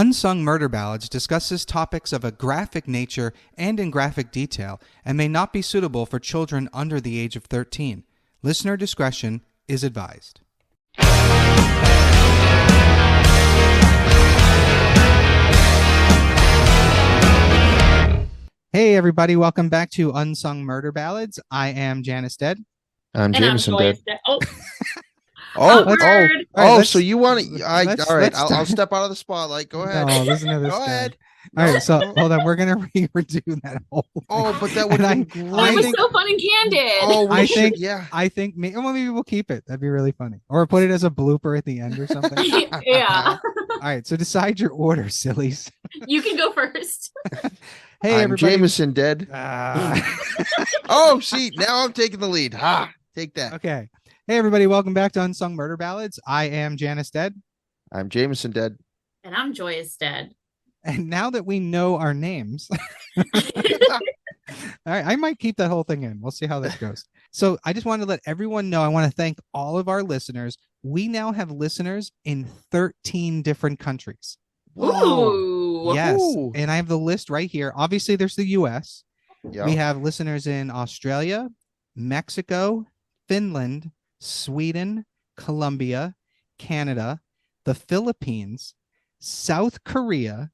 Unsung Murder Ballads discusses topics of a graphic nature and in graphic detail and may not be suitable for children under the age of 13. Listener discretion is advised. Hey everybody, welcome back to Unsung Murder Ballads. I am Janus Dead. I'm Jameson Dead. So you want to? All right, I'll step out of the spotlight. Go ahead. No, listen to this Go guy. ahead. All right, so hold on. We're gonna redo that whole thing. Oh, but that would be great. It was so fun and candid. Oh, I think maybe we'll keep it. That'd be really funny. Or put it as a blooper at the end or something. Yeah. All right, so decide your order, sillies. You can go first. Hey, I'm everybody. Jameson Dead. Oh, see, now I'm taking the lead. Take that. Okay. Hey, everybody. Welcome back to Unsung Murder Ballads. I am Janus Dead. I'm Jameson Dead. And I'm Joyous Dead. And now that we know our names, all right, I might keep that whole thing in. We'll see how this goes. So I just wanted to let everyone know, I want to thank all of our listeners. We now have listeners in 13 different countries. Ooh. Yes. Ooh. And I have the list right here. Obviously, there's the U.S. Yep. We have listeners in Australia, Mexico, Finland, Sweden, Colombia, Canada, the Philippines, South Korea,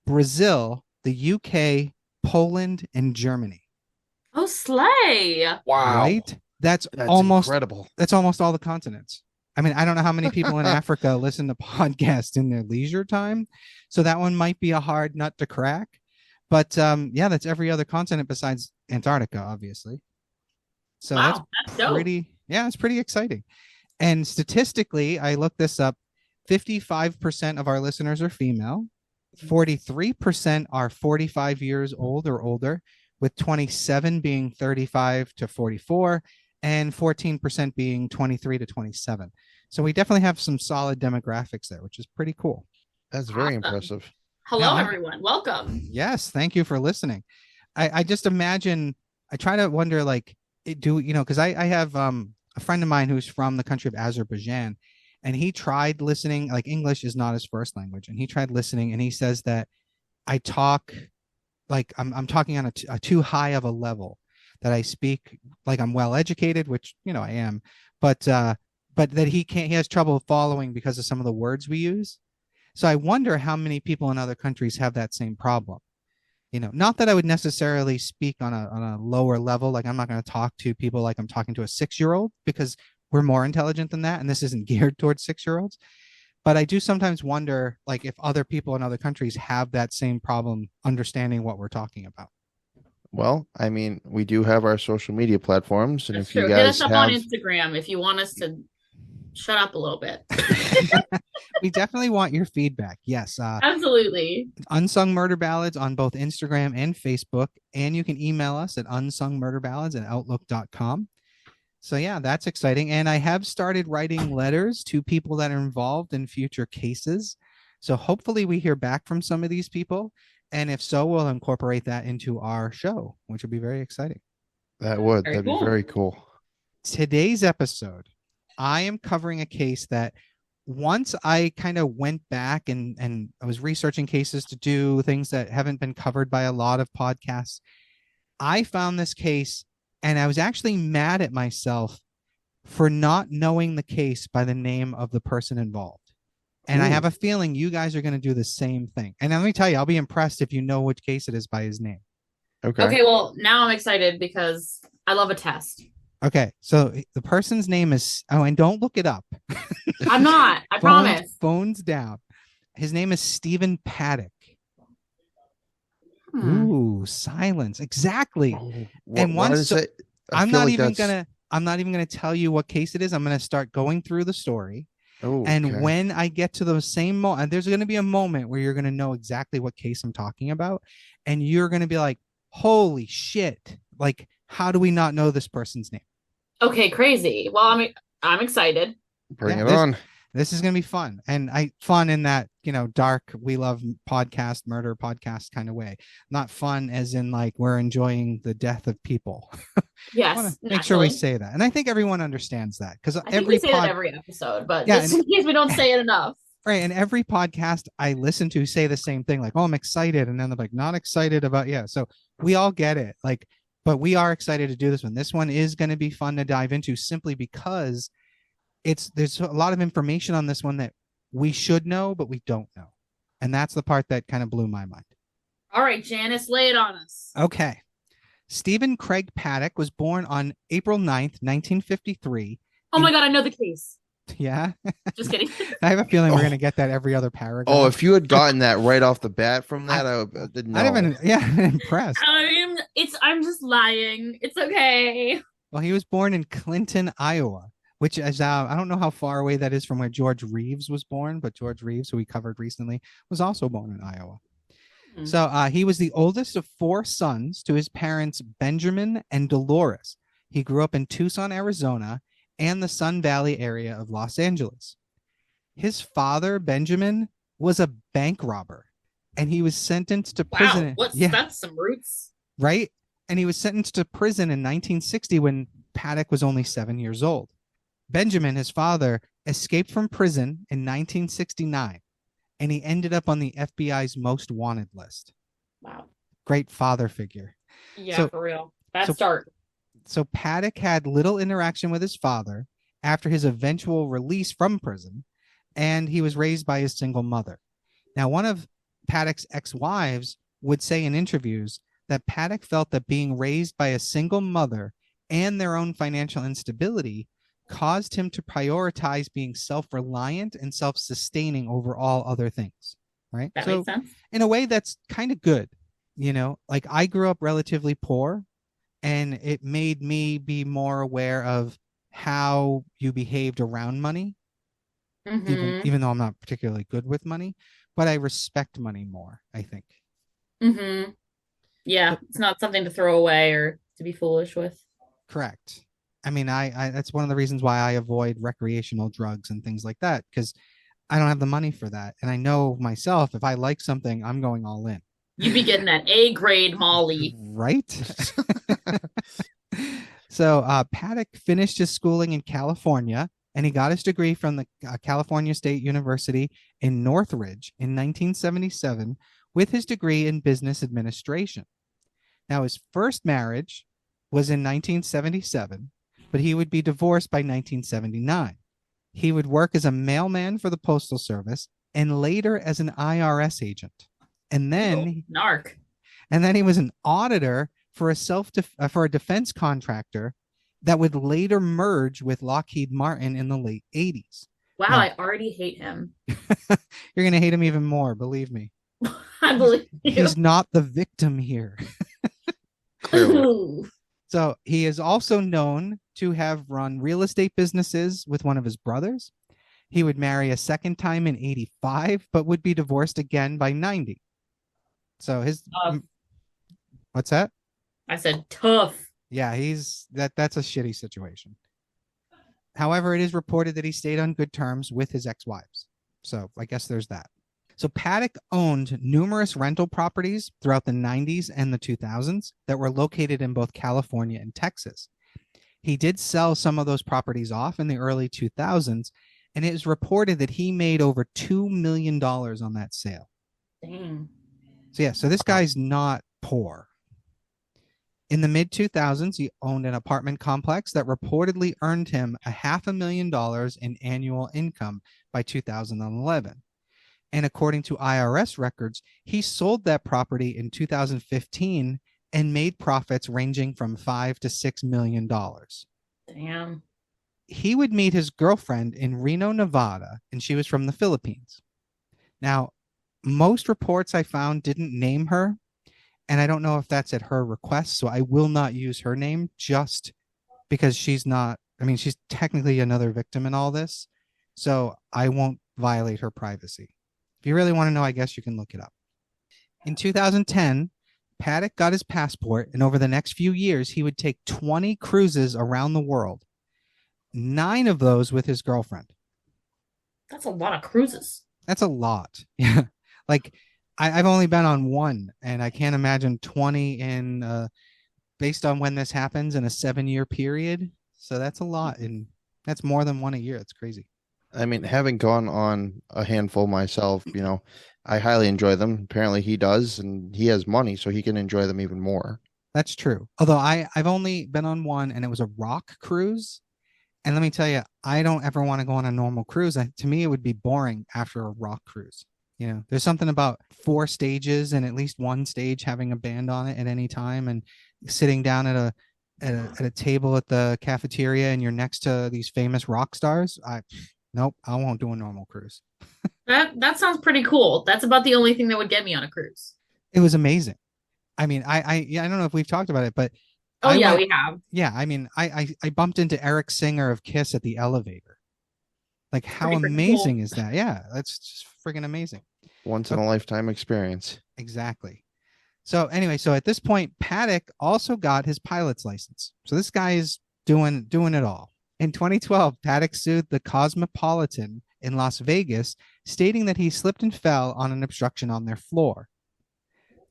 Brazil, the UK, Poland, and Germany. Oh, slay. Wow. Right? That's almost incredible. That's almost all the continents. I mean, I don't know how many people in Africa listen to podcasts in their leisure time. So that one might be a hard nut to crack. But yeah, that's every other continent besides Antarctica, obviously. So wow, that's pretty, yeah, it's pretty exciting. And statistically, I looked this up, 55% of our listeners are female, 43% are 45 years old or older, with 27 being 35 to 44, and 14% being 23 to 27. So we definitely have some solid demographics there, which is pretty cool. That's very impressive. Hello, everyone. Welcome. Yes, thank you for listening. I just imagine, I try to wonder, like, because I have a friend of mine who's from the country of Azerbaijan, and he tried listening, like English is not his first language, and he tried listening, and he says that I talk like I'm talking on a too high of a level, that I speak like I'm well educated, which, I am, but that he has trouble following because of some of the words we use. So I wonder how many people in other countries have that same problem. Not that I would necessarily speak on a lower level. Like, I'm not going to talk to people like I'm talking to a 6-year-old, because we're more intelligent than that. And this isn't geared towards 6-year-olds. But I do sometimes wonder, like, if other people in other countries have that same problem understanding what we're talking about. Well, I mean, we do have our social media platforms. And That's if true. you guys hit us up on Instagram if you want us to shut up a little bit. We definitely want your feedback. Yes. Absolutely. Unsung Murder Ballads on both Instagram and Facebook. And you can email us at unsungmurderballads@outlook.com. So yeah, that's exciting. And I have started writing letters to people that are involved in future cases. So hopefully we hear back from some of these people. And if so, we'll incorporate that into our show, which would be very exciting. That'd be very cool. Today's episode, I am covering a case that once I kind of went back and I was researching cases to do things that haven't been covered by a lot of podcasts, I found this case and I was actually mad at myself for not knowing the case by the name of the person involved. And I have a feeling you guys are going to do the same thing. And let me tell you, I'll be impressed if you know which case it is by his name. Okay, well, now I'm excited because I love a test. Okay, so the person's name is, and don't look it up. I'm not, I promise. Phones down. His name is Stephen Paddock. Ooh, silence. Exactly. And once I'm not even gonna tell you what case it is. I'm gonna start going through the story. And when I get to the same moment, there's going to be a moment where you're going to know exactly what case I'm talking about. And you're going to be like, holy shit. Like, how do we not know this person's name? Okay, crazy. Well, I'm excited. Bring it on. This is going to be fun. And fun in that, dark, we love podcast, murder podcast kind of way. Not fun as in like we're enjoying the death of people. Yes. I want to make sure we say that. And I think everyone understands that, because we say that every episode, but just in case we don't say it enough. Right. And every podcast I listen to say the same thing, like, oh, I'm excited. And then they're like, not excited about, yeah. So we all get it. Like, but we are excited to do this one. This one is going to be fun to dive into simply because there's a lot of information on this one that we should know, but we don't know. And that's the part that kind of blew my mind. All right, Janice, lay it on us. Okay. Stephen Craig Paddock was born on April 9th, 1953. Oh my God, I know the case. Yeah. Just kidding. I have a feeling we're Oh. going to get that every other paragraph. Oh, if you had gotten that right off the bat from that, I didn't know. I'd have been, yeah, impressed. I'm just lying. It's okay. Well, he was born in Clinton, Iowa, which is, I don't know how far away that is from where George Reeves was born, but George Reeves, who we covered recently, was also born in Iowa. So he was the oldest of 4 sons to his parents, Benjamin and Dolores. He grew up in Tucson, Arizona, and the Sun Valley area of Los Angeles. His father, Benjamin, was a bank robber, and he was sentenced to prison. Wow, that's some roots. Right? And he was sentenced to prison in 1960 when Paddock was only 7 years old. Benjamin, his father, escaped from prison in 1969, and he ended up on the FBI's most wanted list. Wow. Great father figure. Yeah, for real. Bad start. So Paddock had little interaction with his father after his eventual release from prison, and he was raised by his single mother. Now, one of Paddock's ex-wives would say in interviews that Paddock felt that being raised by a single mother and their own financial instability caused him to prioritize being self-reliant and self-sustaining over all other things, right? That makes sense. In a way, that's kind of good. You know, like I grew up relatively poor, and it made me be more aware of how you behaved around money, even though I'm not particularly good with money, but I respect money more, I think. Yeah, it's not something to throw away or to be foolish with. Correct. I mean, I that's one of the reasons why I avoid recreational drugs and things like that, because I don't have the money for that. And I know myself, if I like something, I'm going all in. You'd be getting that A-grade Molly. Right? So Paddock finished his schooling in California, and he got his degree from the California State University in Northridge in 1977 with his degree in business administration. Now, his first marriage was in 1977, but he would be divorced by 1979. He would work as a mailman for the Postal Service and later as an IRS agent. And then narc. And then he was an auditor for a defense contractor that would later merge with Lockheed Martin in the late 80s. Wow, now, I already hate him. You're going to hate him even more, believe me. I believe you. He's not the victim here. Clearly. So he is also known to have run real estate businesses with one of his brothers. He would marry a second time in 85, but would be divorced again by 90. So what's that? I said tough. Yeah, that's a shitty situation. However, it is reported that he stayed on good terms with his ex-wives. So I guess there's that. So Paddock owned numerous rental properties throughout the 90s and the 2000s that were located in both California and Texas. He did sell some of those properties off in the early 2000s, and it is reported that he made over $2 million on that sale. Dang. So yeah, so this guy's not poor. In the mid-2000s, he owned an apartment complex that reportedly earned him $500,000 in annual income by 2011. And according to IRS records, he sold that property in 2015 and made profits ranging from $5 to $6 million. Damn. He would meet his girlfriend in Reno, Nevada, and she was from the Philippines. Now, most reports I found didn't name her, and I don't know if that's at her request, so I will not use her name just because she's technically another victim in all this, so I won't violate her privacy. If you really want to know, I guess you can look it up. In 2010, Paddock got his passport, and over the next few years, he would take 20 cruises around the world, 9 of those with his girlfriend. That's a lot of cruises. That's a lot. Yeah. Like, I've only been on 1, and I can't imagine 20 in, based on when this happens, in a 7-year period. So that's a lot, and that's more than 1 a year. That's crazy. I mean, having gone on a handful myself, I highly enjoy them. Apparently he does, and he has money, so he can enjoy them even more. That's true. Although I've only been on one, and it was a rock cruise. And let me tell you, I don't ever want to go on a normal cruise. To me, it would be boring after a rock cruise. There's something about four stages and at least one stage having a band on it at any time, and sitting down at a table at the cafeteria, and you're next to these famous rock stars. Nope, I won't do a normal cruise. That sounds pretty cool. That's about the only thing that would get me on a cruise. It was amazing. I mean, yeah, I don't know if we've talked about it, but Oh I yeah, went. we have. Yeah, I mean, I bumped into Eric Singer of Kiss at the elevator. Like, how Pretty freaking cool. amazing is that? Yeah, that's just friggin' amazing. Once in Okay, a lifetime experience. exactly. So anyway, so at this point, Paddock also got his pilot's license. So this guy is doing it all. In 2012, Paddock sued the Cosmopolitan in Las Vegas, stating that he slipped and fell on an obstruction on their floor.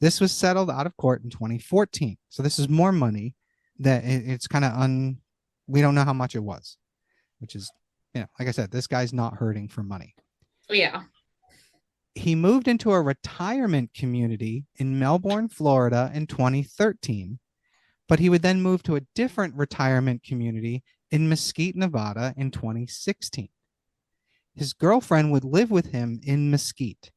This was settled out of court in 2014. So this is more money that it's kind of we don't know how much it was, which is, like I said, this guy's not hurting for money. Oh, yeah. He moved into a retirement community in Melbourne, Florida in 2013, but he would then move to a different retirement community in Mesquite, Nevada in 2016. His girlfriend would live with him in Mesquite.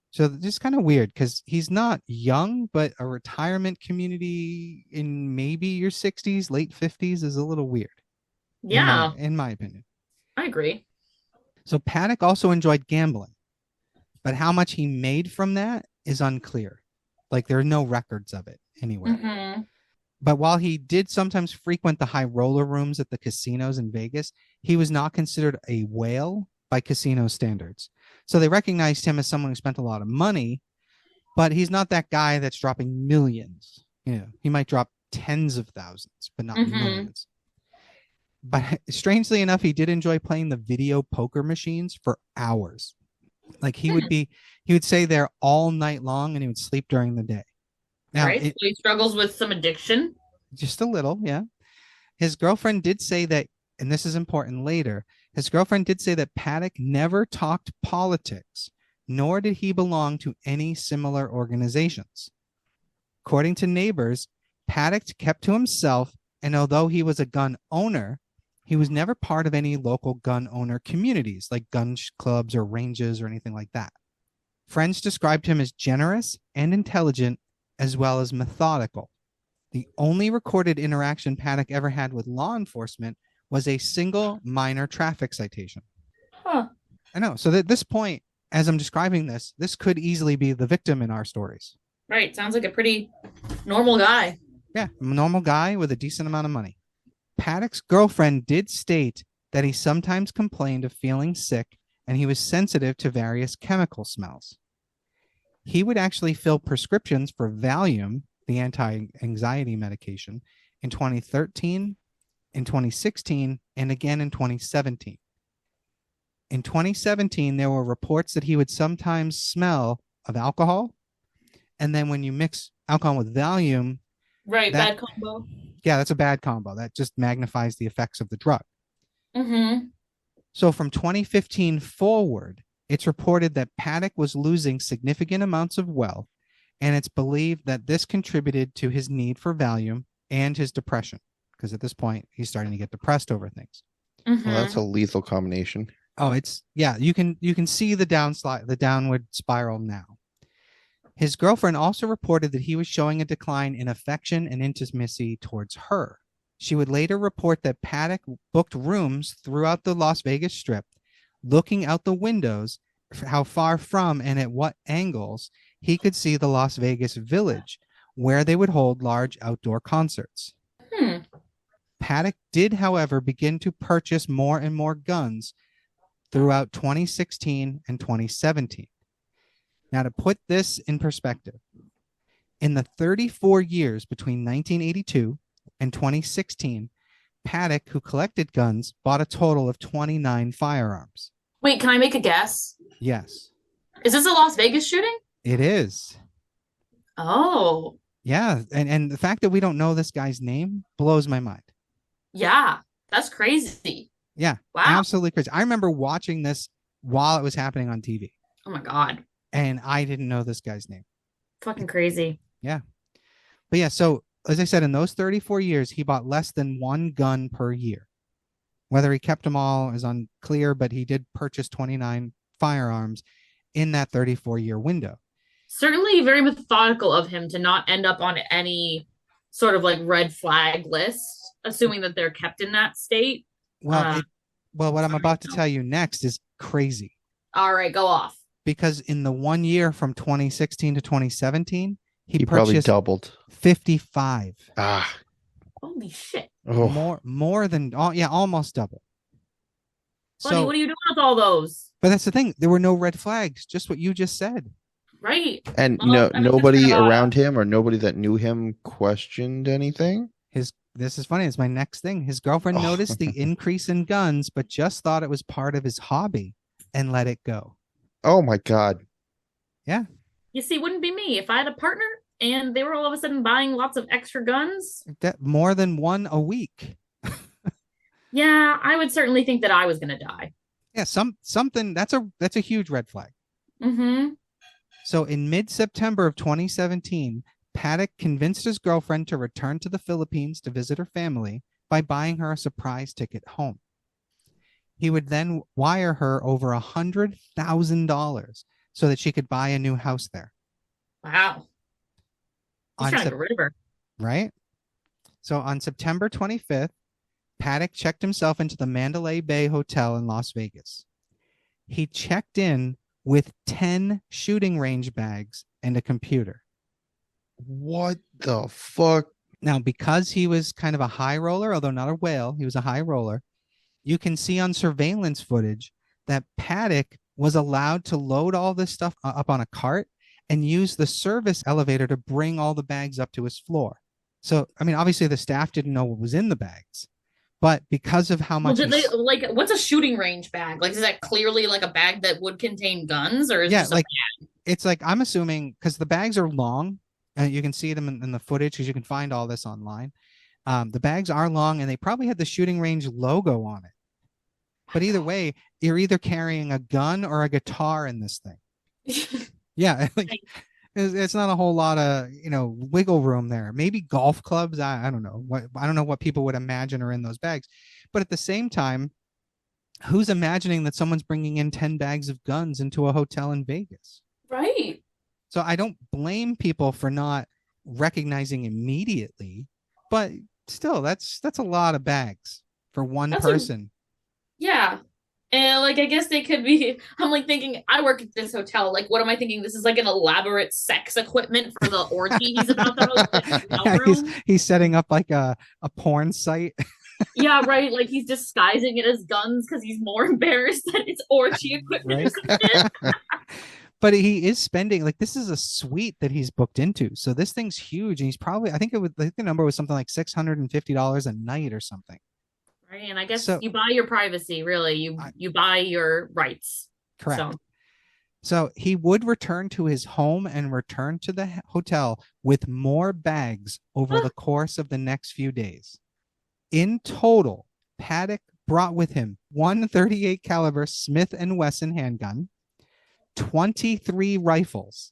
So just kind of weird because he's not young, but a retirement community in maybe your 60s, late 50s is a little weird. Yeah, in my opinion. I agree. So Paddock also enjoyed gambling, but how much he made from that is unclear. Like, there are no records of it anywhere. Mm-hmm. But while he did sometimes frequent the high roller rooms at the casinos in Vegas, he was not considered a whale by casino standards. So they recognized him as someone who spent a lot of money, but he's not that guy that's dropping millions. He might drop tens of thousands, but not millions. But strangely enough, he did enjoy playing the video poker machines for hours. Like, he would stay there all night long, and he would sleep during the day. Now, Right. So he struggles with some addiction. Just a little, yeah. His girlfriend did say that, and this is important later, his girlfriend did say that Paddock never talked politics, nor did he belong to any similar organizations. According to neighbors, Paddock kept to himself, and although he was a gun owner, he was never part of any local gun owner communities like gun clubs or ranges or anything like that. Friends described him as generous and intelligent, as well as methodical. The only recorded interaction Paddock ever had with law enforcement was a single minor traffic citation. Huh. I know. So at this point, as I'm describing this could easily be the victim in our stories. Right. Sounds like a pretty normal guy. Yeah, normal guy with a decent amount of money. Paddock's girlfriend did state that he sometimes complained of feeling sick, and he was sensitive to various chemical smells. He would actually fill prescriptions for Valium, the anti-anxiety medication, in 2013, in 2016, and again in 2017. In 2017, there were reports that he would sometimes smell of alcohol. And then when you mix alcohol with Valium, right, bad combo. Yeah, that's a bad combo. That just magnifies the effects of the drug. Mm-hmm. So from 2015 forward, it's reported that Paddock was losing significant amounts of wealth, and it's believed that this contributed to his need for Valium and his depression, because at this point, he's starting to get depressed over things. Mm-hmm. Well, that's a lethal combination. Oh, you can see the downward spiral now. His girlfriend also reported that he was showing a decline in affection and intimacy towards her. She would later report that Paddock booked rooms throughout the Las Vegas Strip, looking out the windows, how far from and at what angles he could see the Las Vegas Village, where they would hold large outdoor concerts. Paddock did, however, begin to purchase more and more guns throughout 2016 and 2017. Now, to put this in perspective, in the 34 years between 1982 and 2016, Paddock, who collected guns, bought a total of 29 firearms. Wait, can I make a guess? Yes. Is this a Las Vegas shooting? It is. Oh. Yeah, and the fact that we don't know this guy's name blows my mind. Yeah, that's crazy. Yeah, Wow. absolutely crazy. I remember watching this while it was happening on TV, Oh my God. and I didn't know this guy's name. Fucking crazy. Yeah. But yeah, so as I said, in those 34 years, he bought less than one gun per year. Whether he kept them all is unclear, but he did purchase 29 firearms in that 34-year window. Certainly very methodical of him to not end up on any sort of like red flag list, assuming that they're kept in that state. Well, what I'm sorry, about to no. tell you next is crazy, All right, go off. because in the 1 year from 2016 to 2017, he probably purchased doubled. 55. Ah, Holy shit. oh, More than almost double. Buddy, So, what are you doing with all those? but that's the thing. There were no red flags, just what you just said. Right. and Well, I mean, that's nobody kind of around him or nobody that knew him questioned anything. This is funny. It's my next thing. His girlfriend Oh. noticed the increase in guns, but just thought it was part of his hobby and let it go. Oh my God. You see, wouldn't be me if I had a partner and they were all of a sudden buying lots of extra guns. That more than one a week. Yeah, I would certainly think that I was gonna die. Yeah, something that's a huge red flag. Mm-hmm. So in mid-September of 2017, Paddock convinced his girlfriend to return to the Philippines to visit her family by buying her a surprise ticket home. He would then wire her over $100,000 so that she could buy a new house there. Wow. He's On trying to Sep- get rid of her. right? So on September 25th, Paddock checked himself into the Mandalay Bay Hotel in Las Vegas. He checked in with 10 shooting range bags and a computer. What the fuck? Now, because he was kind of a high roller, although not a whale, he was a high roller, you can see on surveillance footage that Paddock was allowed to load all this stuff up on a cart and use the service elevator to bring all the bags up to his floor. So, I mean, obviously the staff didn't know what was in the bags, but because of how Well, much did they like what's a shooting range bag? Like, is that clearly like a bag that would contain guns, or is it yeah, just like it's like I'm assuming because the bags are long, and you can see them in the footage because you can find all this online. The bags are long, and they probably had the shooting range logo on it. But either way, you're either carrying a gun or a guitar in this thing. Yeah, like it's not a whole lot of wiggle room there. Maybe golf clubs. I don't know what people would imagine are in those bags. But at the same time, who's imagining that someone's bringing in 10 bags of guns into a hotel in Vegas? right? So I don't blame people for not recognizing immediately, but still, that's a lot of bags for one That's person. Yeah. And like I guess they could be I'm like thinking I work at this hotel. Like what am I thinking? This is like an elaborate sex equipment for the orgy he's about to host in his hotel Yeah, room. he's setting up like a porn site. Yeah, right. Like he's disguising it as guns because he's more embarrassed that it's orgy equipment Right. or some shit. But he is spending, like, this is a suite that he's booked into. So this thing's huge. And he's probably, I think the number was something like $650 a night or something. Right. And I guess So- you buy your privacy, really. You buy your rights. Correct. So he would return to his home and return to the hotel with more bags over the course of the next few days. In total, Paddock brought with him one .38 caliber Smith & Wesson handgun, 23 rifles,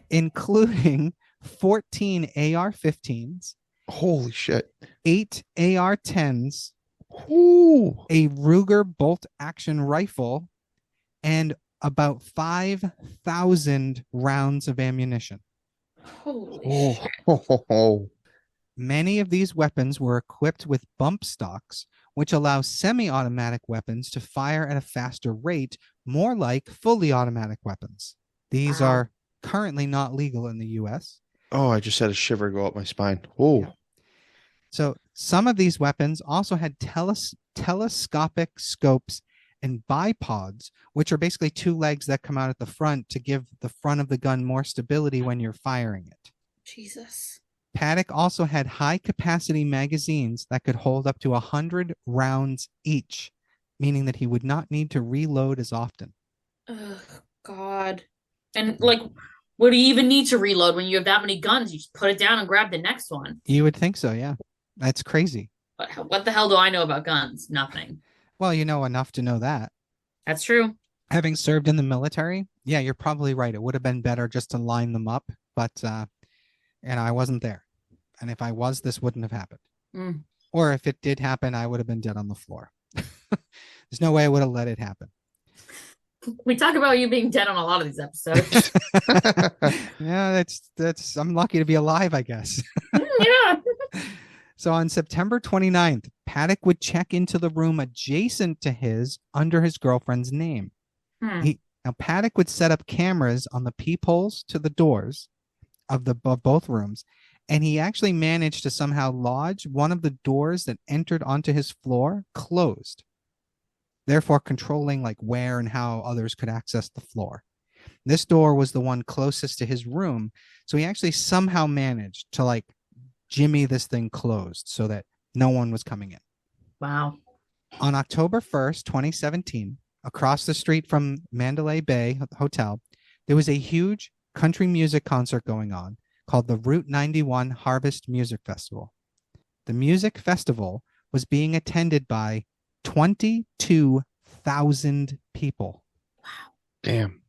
including 14 AR-15s, Holy shit. 8 AR-10s, Ooh. a Ruger bolt-action rifle, and about 5,000 rounds of ammunition. Holy Oh, shit. ho, ho, ho. Many of these weapons were equipped with bump stocks, which allow semi-automatic weapons to fire at a faster rate, more like fully automatic weapons. These Wow. are currently not legal in the US. Oh, I just had a shiver go up my spine. Oh, Yeah. So some of these weapons also had telescopic scopes and bipods, which are basically two legs that come out at the front to give the front of the gun more stability when you're firing it. Jesus. Paddock also had high-capacity magazines that could hold up to 100 rounds each, meaning that he would not need to reload as often. Oh, God. And like, what do you even need to reload when you have that many guns? You just put it down and grab the next one. You would think so, yeah. That's crazy. What the hell do I know about guns? Nothing. Well, you know enough to know that. That's true. Having served in the military, yeah, you're probably right. It would have been better just to line them up, but I wasn't there. And if I was, this wouldn't have happened. Mm. Or if it did happen, I would have been dead on the floor. There's no way I would have let it happen. We talk about you being dead on a lot of these episodes. Yeah, that's I'm lucky to be alive, I guess. Yeah. So on September 29th, Paddock would check into the room adjacent to his under his girlfriend's name. Hmm. Now Paddock would set up cameras on the peepholes to the doors of both rooms, and he actually managed to somehow lodge one of the doors that entered onto his floor closed, therefore controlling like where and how others could access the floor. This door was the one closest to his room, so he actually somehow managed to like jimmy this thing closed so that no one was coming in. Wow. On October 1st, 2017, across the street from Mandalay Bay Hotel, there was a huge country music concert going on called the Route 91 Harvest Music Festival. The music festival was being attended by 22,000 people. Wow. Damn.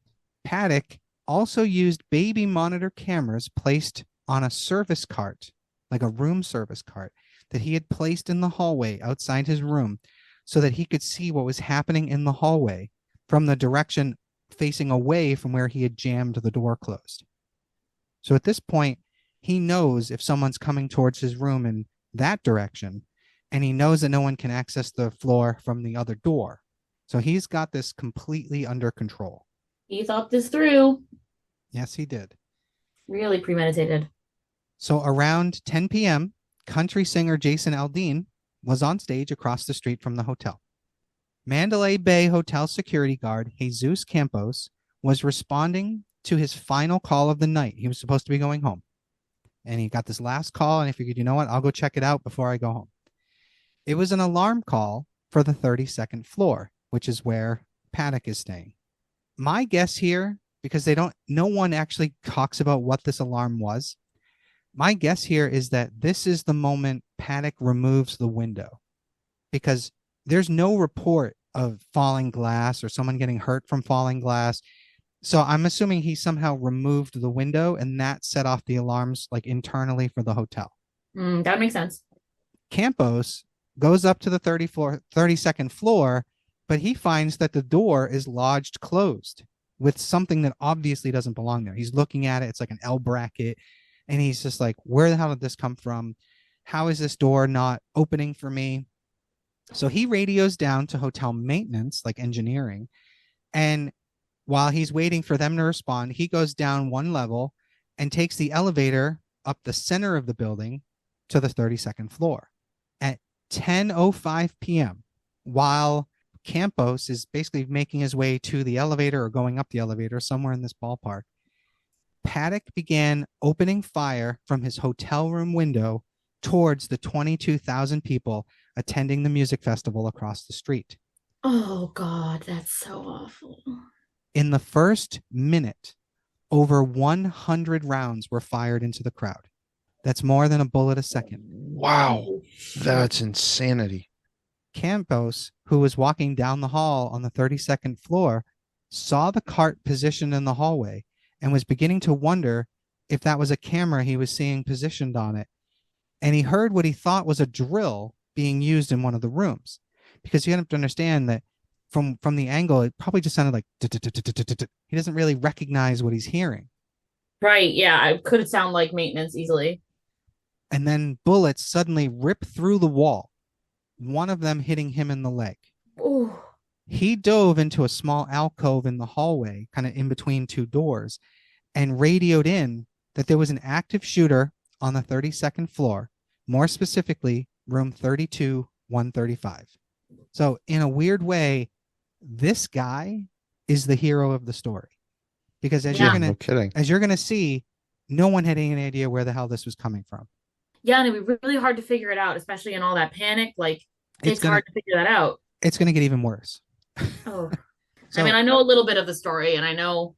Paddock also used baby monitor cameras placed on a service cart, like a room service cart, that he had placed in the hallway outside his room so that he could see what was happening in the hallway from the direction facing away from where he had jammed the door closed. So at this point, he knows if someone's coming towards his room in that direction, and he knows that no one can access the floor from the other door. So he's got this completely under control. He thought this through. Yes, he did. Really premeditated. So around 10 p.m., country singer Jason Aldean was on stage across the street from the hotel. Mandalay Bay Hotel security guard Jesus Campos was responding to his final call of the night. He was supposed to be going home. And he got this last call, and he figured, you know what, I'll go check it out before I go home. It was an alarm call for the 32nd floor, which is where Paddock is staying. My guess here, because no one actually talks about what this alarm was, my guess here is that this is the moment Paddock removes the window, because there's no report of falling glass or someone getting hurt from falling glass. So I'm assuming he somehow removed the window, and that set off the alarms like internally for the hotel. That makes sense. Campos goes up to the 32nd floor, but he finds that the door is lodged closed with something that obviously doesn't belong there. He's looking at it. It's like an L bracket. And he's just like, where the hell did this come from? How is this door not opening for me? So he radios down to hotel maintenance, like engineering. And while he's waiting for them to respond, he goes down one level and takes the elevator up the center of the building to the 32nd floor. At 10:05 p.m., while Campos is basically making his way to the elevator or going up the elevator, somewhere in this ballpark, Paddock began opening fire from his hotel room window towards the 22,000 people attending the music festival across the street. Oh, God, that's so awful. In the first minute, over 100 rounds were fired into the crowd. That's more than a bullet a second. Wow. That's insanity. Campos, who was walking down the hall on the 32nd floor, saw the cart positioned in the hallway and was beginning to wonder if that was a camera he was seeing positioned on it. And he heard what he thought was a drill being used in one of the rooms, because you have to understand that from the angle, it probably just sounded like he doesn't really recognize what he's hearing. Right. Yeah. It could sound like maintenance easily. And then bullets suddenly rip through the wall, one of them hitting him in the leg. Ooh. He dove into a small alcove in the hallway, kind of in between two doors, and radioed in that there was an active shooter on the 32nd floor, more specifically, room 32-135. So in a weird way, this guy is the hero of the story, because as you're gonna see, no one had any idea where the hell this was coming from. Yeah, and it'd be really hard to figure it out, especially in all that panic. Like it's hard to figure that out. It's gonna get even worse. Oh, so, I mean, I know a little bit of the story, and I know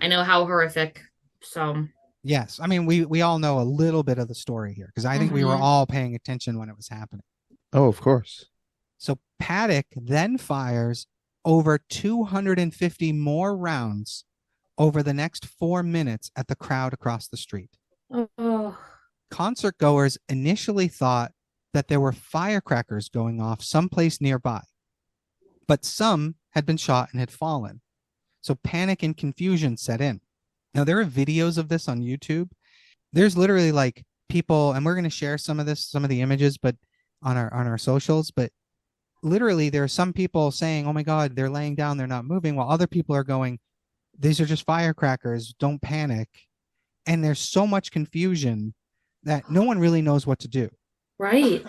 how horrific. So yes, I mean, we all know a little bit of the story here, because I think we were all paying attention when it was happening. Oh, of course. So Paddock then fires over 250 more rounds over the next 4 minutes at the crowd across the street. Oh. Concert goers initially thought that there were firecrackers going off someplace nearby, but some had been shot and had fallen. So panic and confusion set in. Now, there are videos of this on YouTube. There's literally like people, and we're going to share some of this, some of the images, but on our socials. But literally, there are some people saying, "Oh my God, they're laying down, they're not moving," while other people are going, "These are just firecrackers. Don't panic." And there's so much confusion that no one really knows what to do. Right.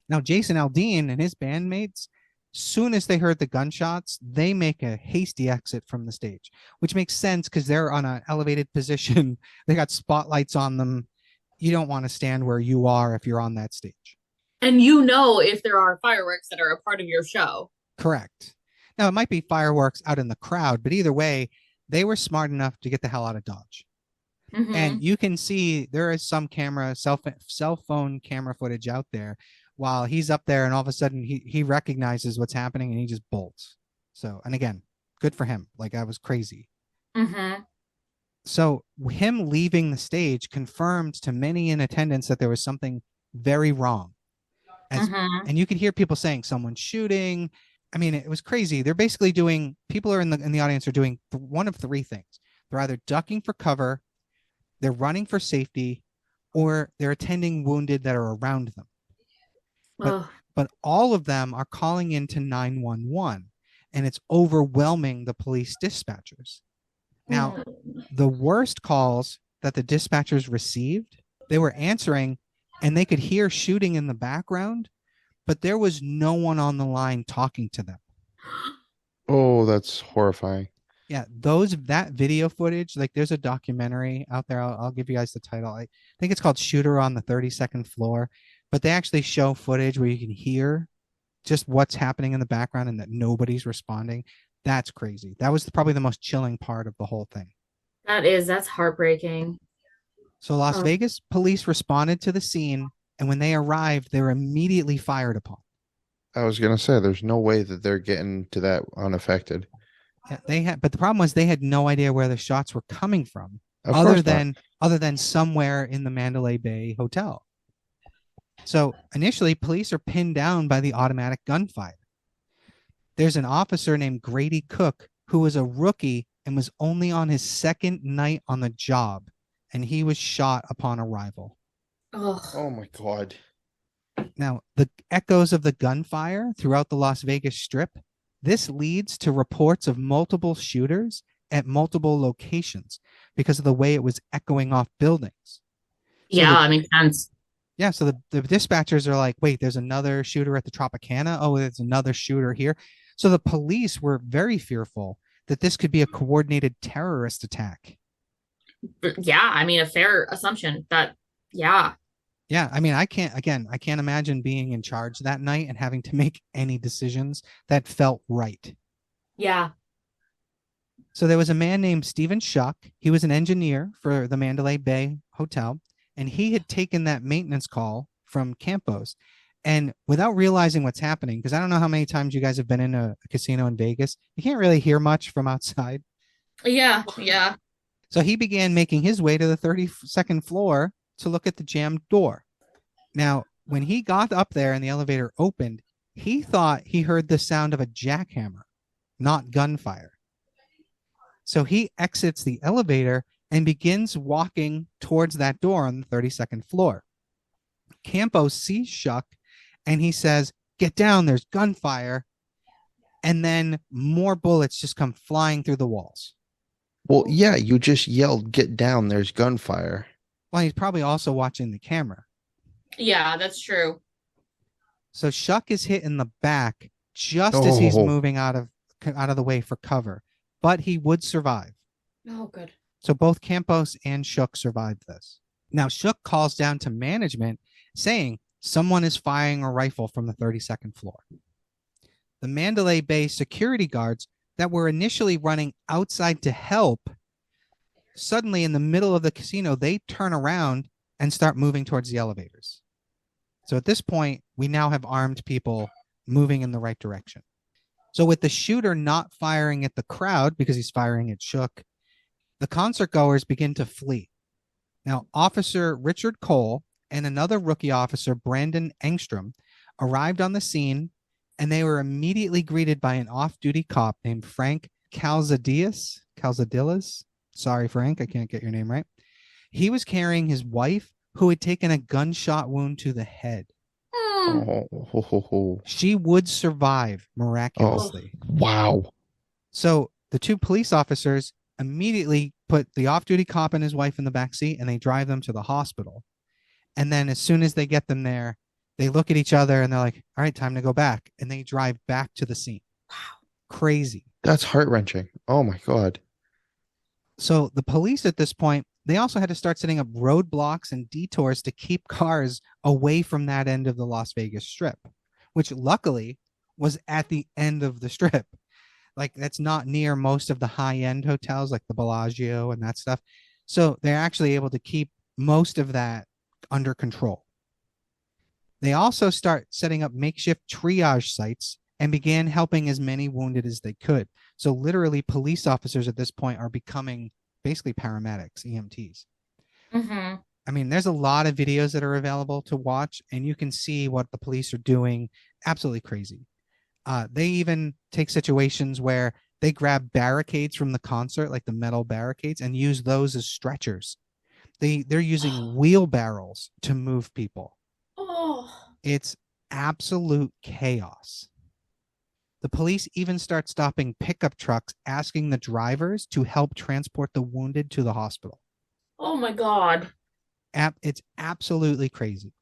Now, Jason Aldean and his bandmates, soon as they heard the gunshots, they make a hasty exit from the stage, which makes sense because they're on an elevated position. They got spotlights on them. You don't want to stand where you are if you're on that stage. And you know if there are fireworks that are a part of your show. Correct. Now, it might be fireworks out in the crowd, but either way, they were smart enough to get the hell out of Dodge. Mm-hmm. And you can see there is some cell phone camera footage out there while he's up there, and all of a sudden he recognizes what's happening and he just bolts. So, and again, good for him. Like, I was crazy. Mm-hmm. So him leaving the stage confirmed to many in attendance that there was something very wrong. And you could hear people saying someone's shooting. I mean, it was crazy. They're basically doing, people are in the audience are doing one of three things. They're either ducking for cover, they're running for safety, or they're attending wounded that are around them. But all of them are calling into 911, and it's overwhelming the police dispatchers. Now, the worst calls that the dispatchers received, they were answering and they could hear shooting in the background, but there was no one on the line talking to them. Oh, that's horrifying. Yeah, that video footage, like there's a documentary out there. I'll give you guys the title. I think it's called Shooter on the 32nd Floor, but they actually show footage where you can hear just what's happening in the background and that nobody's responding. That's crazy. That was probably the most chilling part of the whole thing. That's heartbreaking. So Las Vegas police responded to the scene, and when they arrived, they were immediately fired upon. I was going to say, there's no way that they're getting to that unaffected. Yeah, but the problem was they had no idea where the shots were coming from, other than somewhere in the Mandalay Bay hotel. So initially, police are pinned down by the automatic gunfire. There's an officer named Grady Cook who was a rookie and was only on his second night on the job, and he was shot upon arrival. Oh my God. Now, the echoes of the gunfire throughout the Las Vegas Strip, this leads to reports of multiple shooters at multiple locations because of the way it was echoing off buildings. That makes sense. Yeah, so the dispatchers are like, wait, there's another shooter at the Tropicana. Oh, there's another shooter here. So the police were very fearful that this could be a coordinated terrorist attack. Yeah, I mean, a fair assumption that, yeah. Yeah, I mean, I can't imagine being in charge that night and having to make any decisions that felt right. Yeah. So there was a man named Stephen Shuck. He was an engineer for the Mandalay Bay Hotel, and he had taken that maintenance call from Campos. And without realizing what's happening, because I don't know how many times you guys have been in a casino in Vegas, you can't really hear much from outside. Yeah. So he began making his way to the 32nd floor to look at the jammed door. Now, when he got up there and the elevator opened, he thought he heard the sound of a jackhammer, not gunfire. So he exits the elevator and begins walking towards that door on the 32nd floor. Campos sees Shuck and he says, "Get down, there's gunfire." And then more bullets just come flying through the walls. Well, yeah, you just yelled, "Get down, there's gunfire." Well, he's probably also watching the camera. Yeah, that's true. So Shuck is hit in the back just as he's moving out of the way for cover, but he would survive. Oh, good. So both Campos and Shuck survived this. Now Shuck calls down to management saying someone is firing a rifle from the 32nd floor. The Mandalay Bay security guards that were initially running outside to help, suddenly in the middle of the casino, they turn around and start moving towards the elevators. So at this point, we now have armed people moving in the right direction. So with the shooter not firing at the crowd because he's firing at Shook, the concert goers begin to flee. Now, Officer Richard Cole and another rookie officer, Brandon Engstrom, arrived on the scene, and they were immediately greeted by an off-duty cop named Frank Calzadillas. Sorry, Frank, I can't get your name right. He was carrying his wife, who had taken a gunshot wound to the head. Oh, She would survive miraculously. wow. So the two police officers immediately put the off-duty cop and his wife in the back seat, and they drive them to the hospital. And then as soon as they get them there, they look at each other and they're like, all right, time to go back. And they drive back to the scene. Wow. Crazy. That's heart-wrenching. Oh my God. So the police at this point, they also had to start setting up roadblocks and detours to keep cars away from that end of the Las Vegas Strip, which luckily was at the end of the strip. Like that's not near most of the high-end hotels like the Bellagio and that stuff. So they're actually able to keep most of that under control. They also start setting up makeshift triage sites and began helping as many wounded as they could. So literally police officers at this point are becoming basically paramedics, EMTs. Mm-hmm. I mean, there's a lot of videos that are available to watch, and you can see what the police are doing. Absolutely crazy. They even take situations where they grab barricades from the concert, like the metal barricades, and use those as stretchers. They're using wheelbarrows to move people. Oh. It's absolute chaos. The police even start stopping pickup trucks, asking the drivers to help transport the wounded to the hospital. Oh my God. It's absolutely crazy.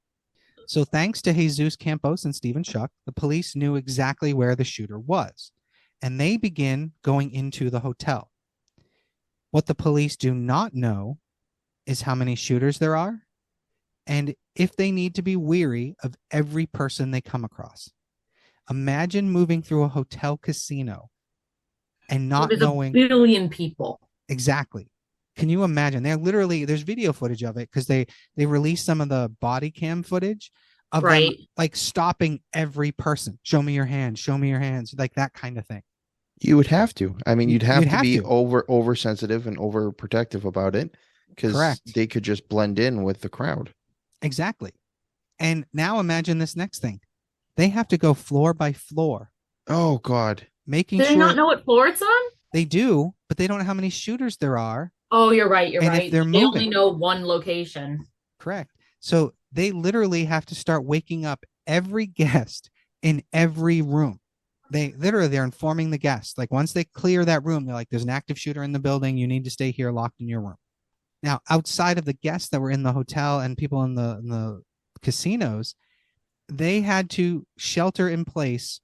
So thanks to Jesus Campos and Stephen Schuck, the police knew exactly where the shooter was, and they begin going into the hotel. What the police do not know is how many shooters there are, and if they need to be wary of every person they come across. Imagine moving through a hotel casino and not knowing a billion people. Exactly. Can you imagine? There's video footage of it because they released some of the body cam footage of them like stopping every person. Show me your hands, show me your hands, like that kind of thing. You would have to. I mean, you'd have to be oversensitive and overprotective about it because they could just blend in with the crowd. Exactly. And now imagine this next thing. They have to go floor by floor. Oh, God. Do they not know what floor it's on? They do, but they don't know how many shooters there are. Oh, you're right. You're right. If they're moving. Only know one location. Correct. So they literally have to start waking up every guest in every room. They're informing the guests. Like once they clear that room, they're like, there's an active shooter in the building. You need to stay here locked in your room. Now, outside of the guests that were in the hotel and people in the casinos, they had to shelter in place.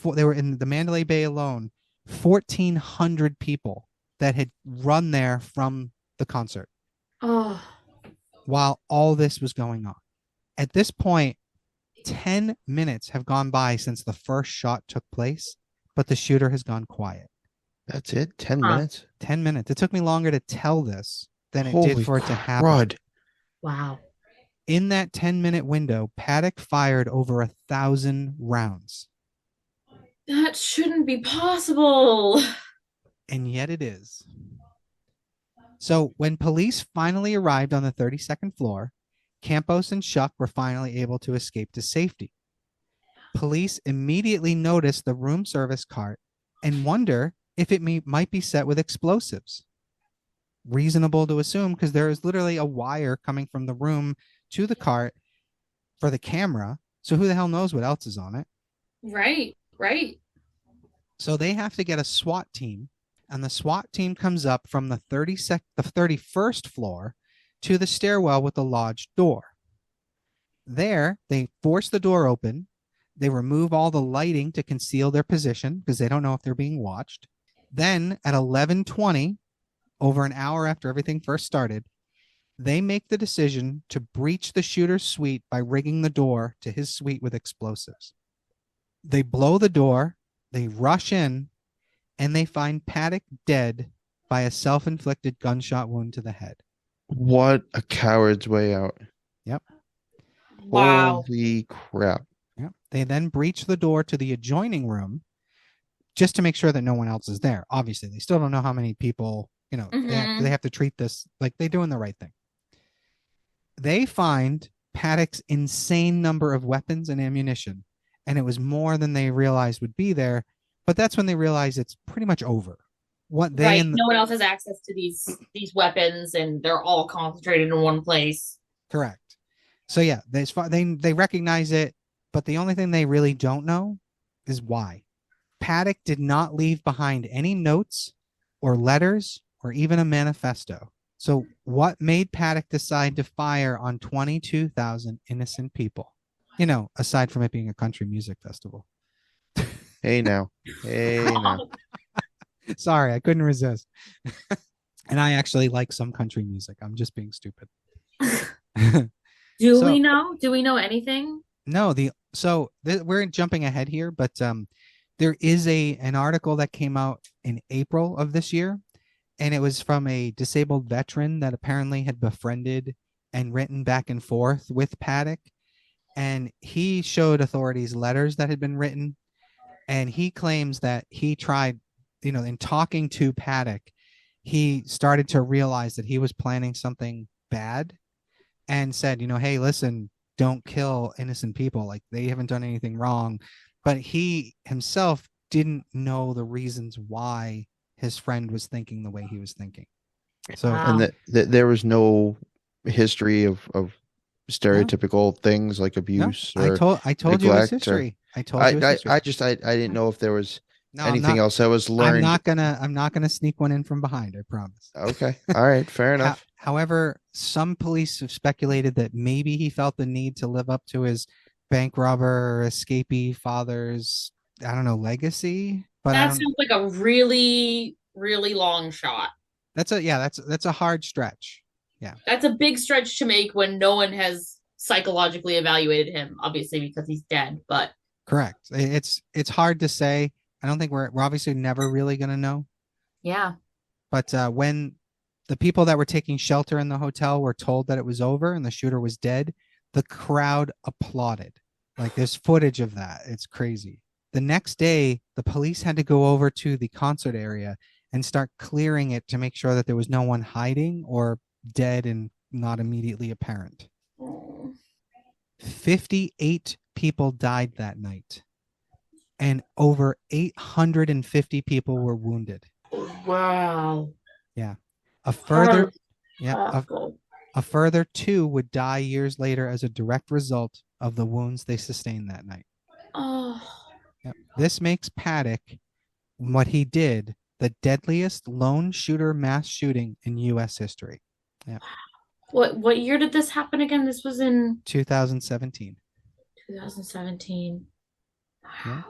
They were in the Mandalay Bay alone, 1,400 people that had run there from the concert. Oh. While all this was going on. At this point, 10 minutes have gone by since the first shot took place, but the shooter has gone quiet. That's it? 10 minutes? 10 minutes. It took me longer to tell this than it did for it to happen. Crud. Wow. In that 10-minute window, Paddock fired over 1,000 rounds. That shouldn't be possible. And yet it is. So when police finally arrived on the 32nd floor, Campos and Schuck were finally able to escape to safety. Police immediately noticed the room service cart and wonder if it might be set with explosives. Reasonable to assume because there is literally a wire coming from the room to the cart for the camera. So who the hell knows what else is on it? Right. So they have to get a SWAT team, and the SWAT team comes up from the 31st floor to the stairwell with the lodge door. There, they force the door open. They remove all the lighting to conceal their position because they don't know if they're being watched. Then at 11:20, over an hour after everything first started, they make the decision to breach the shooter's suite by rigging the door to his suite with explosives. They blow the door, they rush in, and they find Paddock dead by a self-inflicted gunshot wound to the head. What a coward's way out. Yep. Wow. Holy crap. Yeah. They then breach the door to the adjoining room just to make sure that no one else is there. Obviously, they still don't know how many people, they Hmm. have to treat this like they're doing the right thing. They find Paddock's insane number of weapons and ammunition, and it was more than they realized would be there. But that's when they realize it's pretty much over. What they Right. and No one else has access to these weapons, and they're all concentrated in one place. correct. So yeah, they recognize it, but the only thing they really don't know is why. Paddock did not leave behind any notes or letters or even a manifesto. So, what made Paddock decide to fire on 22,000 innocent people? Aside from it being a country music festival. Hey now. Hey now. Sorry, I couldn't resist. And I actually like some country music. I'm just being stupid. Do we So, know? Do we know anything? no, we're jumping ahead here, but there is an article that came out in April of this year, and it was from a disabled veteran that apparently had befriended and written back and forth with Paddock, and he showed authorities letters that had been written, and he claims that he tried, in talking to Paddock, he started to realize that he was planning something bad and said, hey, listen, don't kill innocent people. Like, they haven't done anything wrong. But he himself didn't know the reasons why his friend was thinking the way he was thinking. So, And Wow. there was no history of no, stereotypical things like no, abuse I or told I told you his neglect or history. I told you his history. I didn't know if there was No, anything else that was I'm learned. not gonna I'm not gonna sneak one in from behind, I promise. Okay. All right. Fair enough. However, some police have speculated that maybe he felt the need to live up to his bank robber or escapee father's, I don't know, legacy. But I That don't. sounds like a really, really long shot. That's a hard stretch. Yeah, That's a big stretch to make when no one has psychologically evaluated him, obviously because he's dead. But correct. It's hard to say. I don't think we're obviously never really gonna know. yeah. But when the people that were taking shelter in the hotel were told that it was over and the shooter was dead, the crowd applauded. Like, there's footage of that. It's crazy. The next day, the police had to go over to the concert area and start clearing it to make sure that there was no one hiding or dead and not immediately apparent. 58 people died that night, and over 850 people were wounded. Wow. Yeah. A further Hard. yeah, Awful. a further two would die years later as a direct result of the wounds they sustained that night. Oh. Yep. This makes Paddock, what he did, the deadliest lone shooter mass shooting in U.S. history. Yeah. What year did this happen again? This was in 2017. 2017. Yeah. Wow.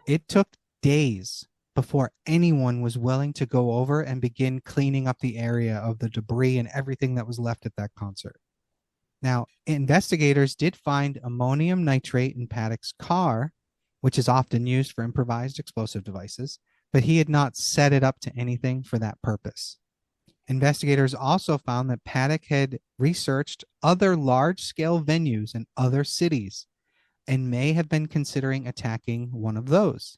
It took days before anyone was willing to go over and begin cleaning up the area of the debris and everything that was left at that concert. Now, investigators did find ammonium nitrate in Paddock's car, which is often used for improvised explosive devices, but he had not set it up to anything for that purpose. Investigators also found that Paddock had researched other large-scale venues in other cities and may have been considering attacking one of those.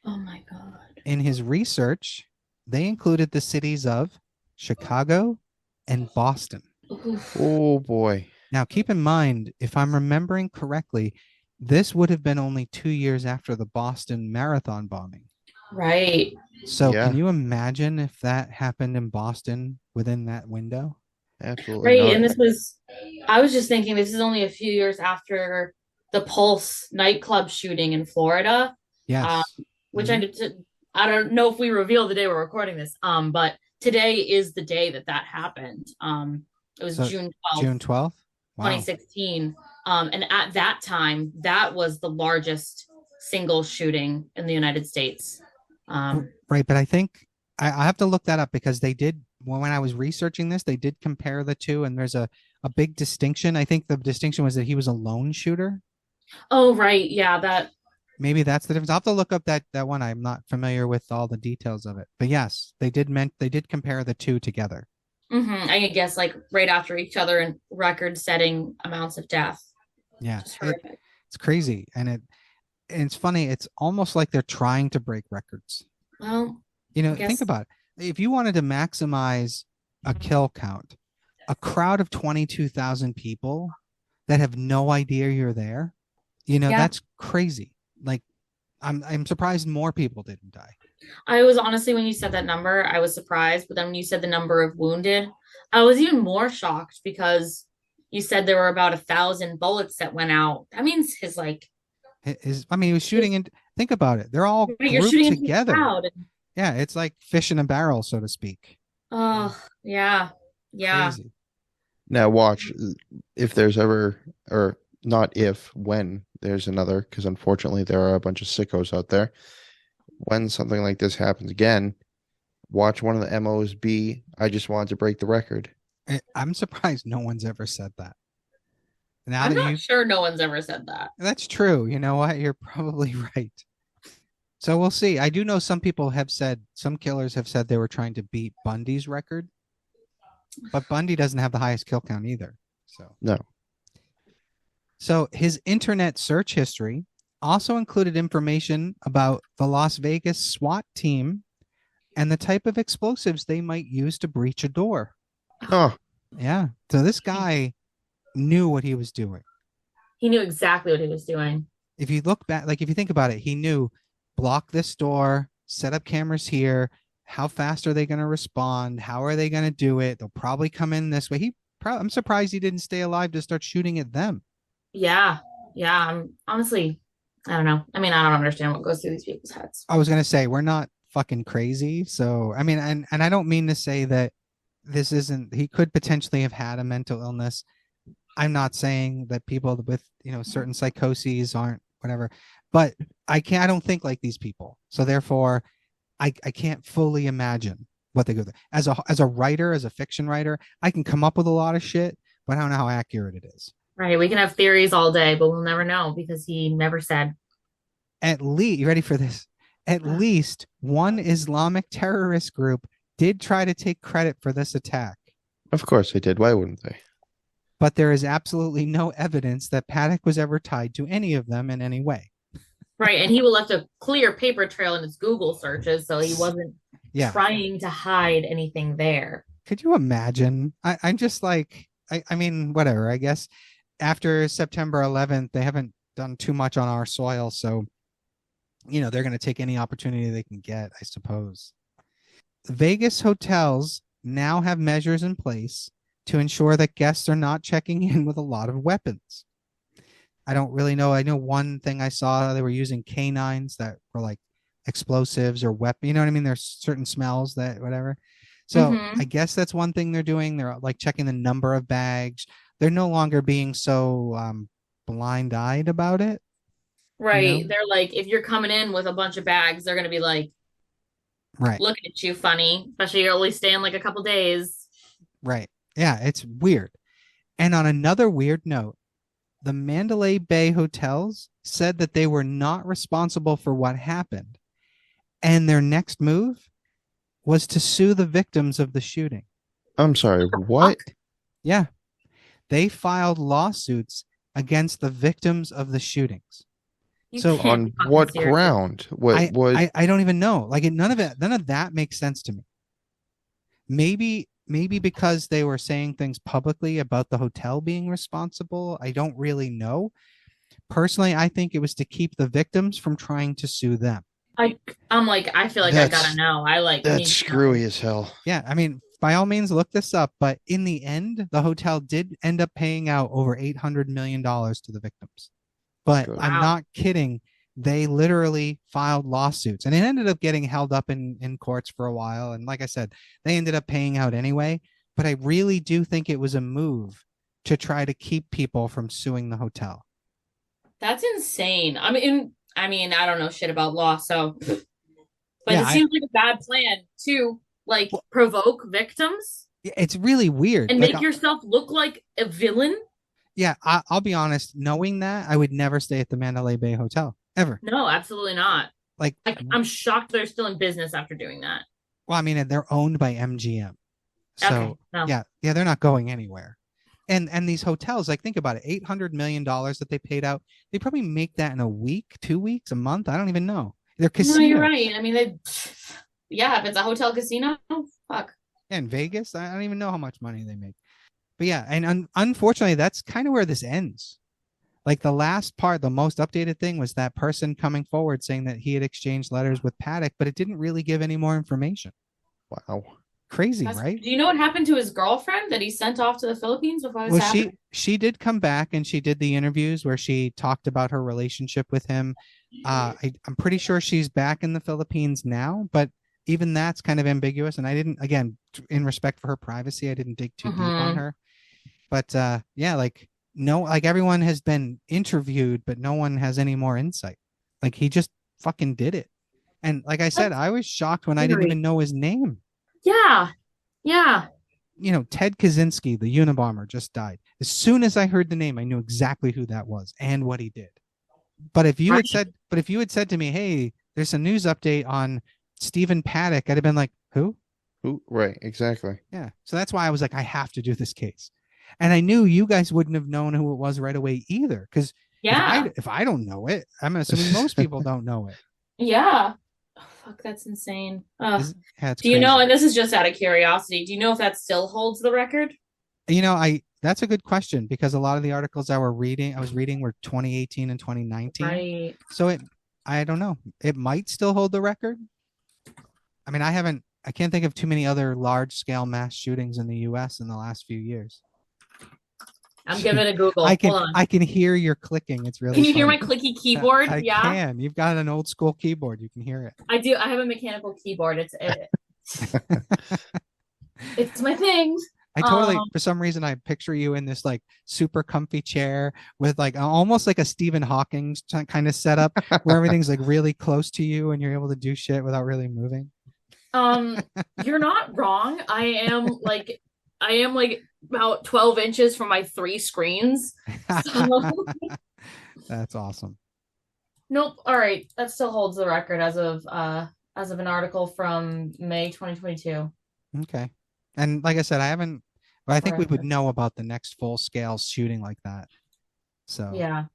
Oh my God. In his research, they included the cities of Chicago and Boston. Oof. Oh boy. Now, keep in mind, if I'm remembering correctly, this would have been only 2 years after the Boston Marathon bombing. Right. So, Yeah. can you imagine if that happened in Boston within that window? Absolutely Right. not. And I was just thinking this is only a few years after the Pulse nightclub shooting in Florida. Yes. Which Mhm. I don't know if we reveal the day we're recording this. But today is the day that happened. It was So, June 12th, June 12th? Wow. 2016. And at that time, that was the largest single shooting in the United States. Right, but I think I have to look that up because they did, when I was researching this, they did compare the two, and there's a big distinction. I think the distinction was that he was a lone shooter. Oh, right. Yeah, that. Maybe that's the difference. I'll have to look up that one. I'm not familiar with all the details of it, but yes, they did compare the two together. I guess like right after each other in record-setting amounts of death. Yeah, Just horrific. it's crazy, and it's funny. It's almost like they're trying to break records. Well, I Think guess about it. If you wanted to maximize a kill count, a crowd of 22,000 people that have no idea you're there, yeah. that's crazy. Like I'm surprised more people didn't die. I was honestly, when you said that number, I was surprised. But then when you said the number of wounded, I was even more shocked because you said there were about 1,000 bullets that went out. That means his like I mean, he was shooting his, in. Think about it. They're all you're grouped shooting into a together. crowd. Yeah, it's like fish in a barrel, so to speak. Yeah, Oh, yeah. Yeah. crazy. Now watch if there's ever, or not if, when there's another, because unfortunately there are a bunch of sickos out there. When something like this happens again, watch one of the MOs be, I just wanted to break the record. I'm surprised no one's ever said that. Now I'm that not sure no one's ever said that. that's true. You know what? You're probably right. So we'll see. I do know some people have said, some killers have said they were trying to beat Bundy's record, but Bundy doesn't have the highest kill count either. No. So his internet search history also included information about the Las Vegas SWAT team and the type of explosives they might use to breach a door. Oh, Yeah. So this guy knew what he was doing. He knew exactly what he was doing. If you look back, like if you think about it, he knew block this door, set up cameras here. How fast are they going to respond? How are they going to do it? They'll probably come in this way. I'm surprised he didn't stay alive to start shooting at them. Yeah. Yeah. I'm honestly, I don't know. I mean, I don't understand what goes through these people's heads. I was going to say, we're not fucking crazy. So, I mean, and I don't mean to say that this isn't, he could potentially have had a mental illness. I'm not saying that people with, certain psychoses aren't whatever, but I don't think like these people. So therefore, I can't fully imagine what they go through. As a writer, as a fiction writer, I can come up with a lot of shit, but I don't know how accurate it is. Right. We can have theories all day, but we'll never know because he never said. At least, you ready for this? At least one Islamic terrorist group did try to take credit for this attack. of course they did. Why wouldn't they? But there is absolutely no evidence that Paddock was ever tied to any of them in any way. Right. And he left a clear paper trail in his Google searches, so he wasn't trying to hide anything there. Could you imagine? I'm just like, I mean, whatever. I guess after September 11th, they haven't done too much on our soil. So, they're going to take any opportunity they can get, I suppose. Vegas hotels now have measures in place to ensure that guests are not checking in with a lot of weapons. I don't really know. I know one thing I saw, they were using canines that were like explosives or weapon. You know what I mean? There's certain smells that whatever. So I guess that's one thing they're doing. They're like checking the number of bags. They're no longer being so blind-eyed about it. Right. They're like, if you're coming in with a bunch of bags, they're going to be like, right, looking at you funny, especially you're only staying like a couple days. Right. Yeah, it's weird. And on another weird note, the Mandalay Bay hotels said that they were not responsible for what happened. And their next move was to sue the victims of the shooting. I'm sorry, what? Yeah. They filed lawsuits against the victims of the shootings. So on what ground? What I don't even know. Like none of that makes sense to me. Maybe because they were saying things publicly about the hotel being responsible. I don't really know. Personally, I think it was to keep the victims from trying to sue them. I'm like, I feel like I gotta know. That's screwy as hell. Yeah, I mean, by all means, look this up. But in the end, the hotel did end up paying out over $800 million to the victims. But I'm not kidding. They literally filed lawsuits, and it ended up getting held up in courts for a while. And like I said, they ended up paying out anyway. But I really do think it was a move to try to keep people from suing the hotel. That's insane. I mean, I don't know shit about law, so but it seems like a bad plan to like provoke victims. It's really weird. And make yourself look like a villain. Yeah, I'll be honest. Knowing that, I would never stay at the Mandalay Bay Hotel ever. No, absolutely not. Like I'm shocked they're still in business after doing that. Well, I mean, they're owned by MGM, so yeah, they're not going anywhere. And these hotels, like think about it, $800 million that they paid out. They probably make that in a week, 2 weeks, a month. I don't even know. They're No, you're casinos. right. I mean, yeah, if it's a hotel casino, fuck. In Vegas, I don't even know how much money they make. But yeah, and unfortunately, that's kind of where this ends. Like the last part, the most updated thing was that person coming forward saying that he had exchanged letters with Paddock, but it didn't really give any more information. Wow. Crazy, right? Do you know what happened to his girlfriend that he sent off to the Philippines before this Well, happened? she did come back and she did the interviews where she talked about her relationship with him. I'm pretty sure she's back in the Philippines now, but even that's kind of ambiguous. And I didn't, again, in respect for her privacy, I didn't dig too deep on Mhm. her. But yeah, like no, like everyone has been interviewed, but no one has any more insight. Like he just fucking did it. And like I said, That's I was shocked when I didn't eerie. even know his name. Yeah. Yeah. You know, Ted Kaczynski, the Unabomber, just died. As soon as I heard the name, I knew exactly who that was and what he did. Right. But if you had said to me, "Hey, there's a news update on Stephen Paddock," I'd have been like, "Who?" Who? Right. Exactly. Yeah. So that's why I was like, I have to do this case. And I knew you guys wouldn't have known who it was right away either. Because Yeah. if I don't know it, I'm assuming most people don't know it. Yeah. Oh, fuck, that's insane. Yeah, it's Do you know, crazy. and this is just out of curiosity, do you know if that still holds the record? You know, I that's a good question because a lot of the articles I was reading were 2018 and 2019. Right. So I don't know. It might still hold the record. I mean, I can't think of too many other large scale mass shootings in the US in the last few years. I'm giving it a Google. Hold on. I can hear your clicking. It's really Can you hear my funny. clicky keyboard? I Yeah, can. You've got an old school keyboard. You can hear it. I do. I have a mechanical keyboard. It's my thing. I totally, Um, for some reason, I picture you in this like super comfy chair with like almost like a Stephen Hawking kind of setup where everything's like really close to you and you're able to do shit without really moving. um, you're not wrong. I am like about 12 inches from my three screens. So That's awesome. nope. All right. That still holds the record as of an article from May 2022. Okay. And like I said, I haven't, but I think we would Forever. know about the next full scale shooting like that. So, Yeah.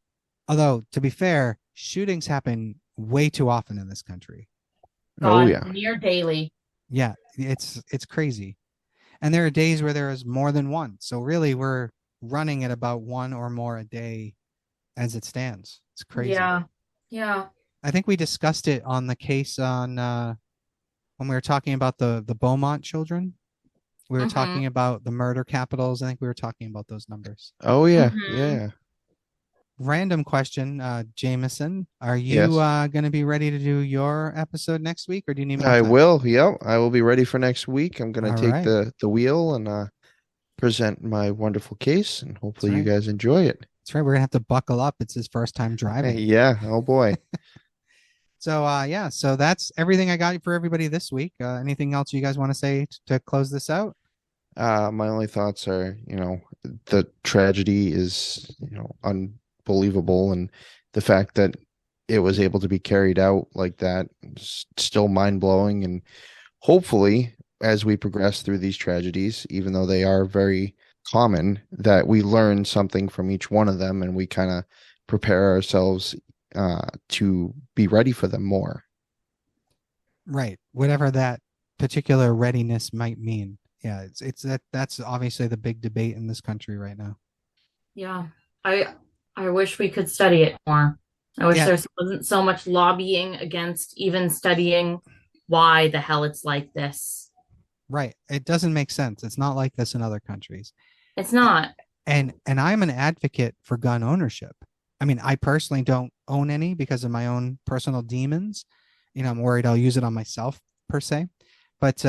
although to be fair, shootings happen way too often in this country. Oh God, yeah. near daily. Yeah, it's crazy. And there are days where there is more than one. So really we're running at about one or more a day as it stands. It's crazy. Yeah. Yeah. I think we discussed it on the case on when we were talking about the Beaumont children. We were Mm-hmm. talking about the murder capitals. I think we were talking about those numbers. Oh yeah. Mm-hmm. Yeah. Random question, Jameson, are you Yes. going to be ready to do your episode next week, or do you need more I time? will. Yep. I will be ready for next week. I'm gonna All take right, the wheel and present my wonderful case, and that's hopefully you right. guys enjoy it. That's right. We're gonna have to buckle up. It's his first time driving. Yeah. Oh boy. So yeah, so that's everything I got for everybody this week. Anything else you guys want to say to close this out? My only thoughts are, the tragedy is, unbelievable, and the fact that it was able to be carried out like that is still mind blowing. And hopefully, as we progress through these tragedies, even though they are very common, that we learn something from each one of them and we kind of prepare ourselves to be ready for them more. Right. Whatever that particular readiness might mean. Yeah, it's that's obviously the big debate in this country right now. Yeah. I wish we could study it more. I wish Yeah, there wasn't so much lobbying against even studying why the hell it's like this. right. It doesn't make sense. It's not like this in other countries. It's not. And I'm an advocate for gun ownership. I mean, I personally don't own any because of my own personal demons. You know, I'm worried I'll use it on myself per se. But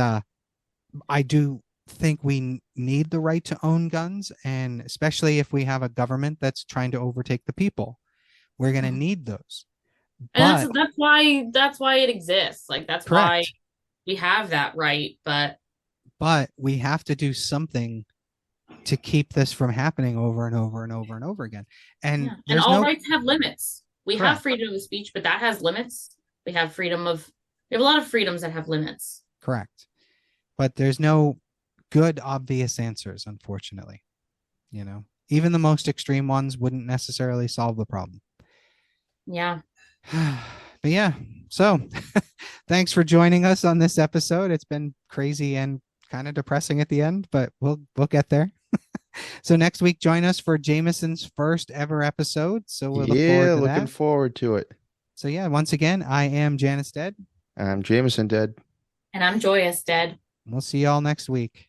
I do think we need the right to own guns, and especially if we have a government that's trying to overtake the people, we're going to need those. And But that's why it exists. Like that's why correct. we have that right. But we have to do something to keep this from happening over and over and over and over again. And Yeah. And there's all no rights have limits. We have correct, freedom of speech, but that has limits. We have we have a lot of freedoms that have limits. correct. But there's no good obvious answers, unfortunately. You know, even the most extreme ones wouldn't necessarily solve the problem. Yeah. But yeah, so thanks for joining us on this episode. It's been crazy and kind of depressing at the end, but we'll get there. So next week, join us for Jameson's first ever episode. So we'll look forward to looking that. forward to it. So yeah, once again, I am Janus Dead. I'm Jameson Dead. And I'm Joyous Dead. We'll see y'all next week.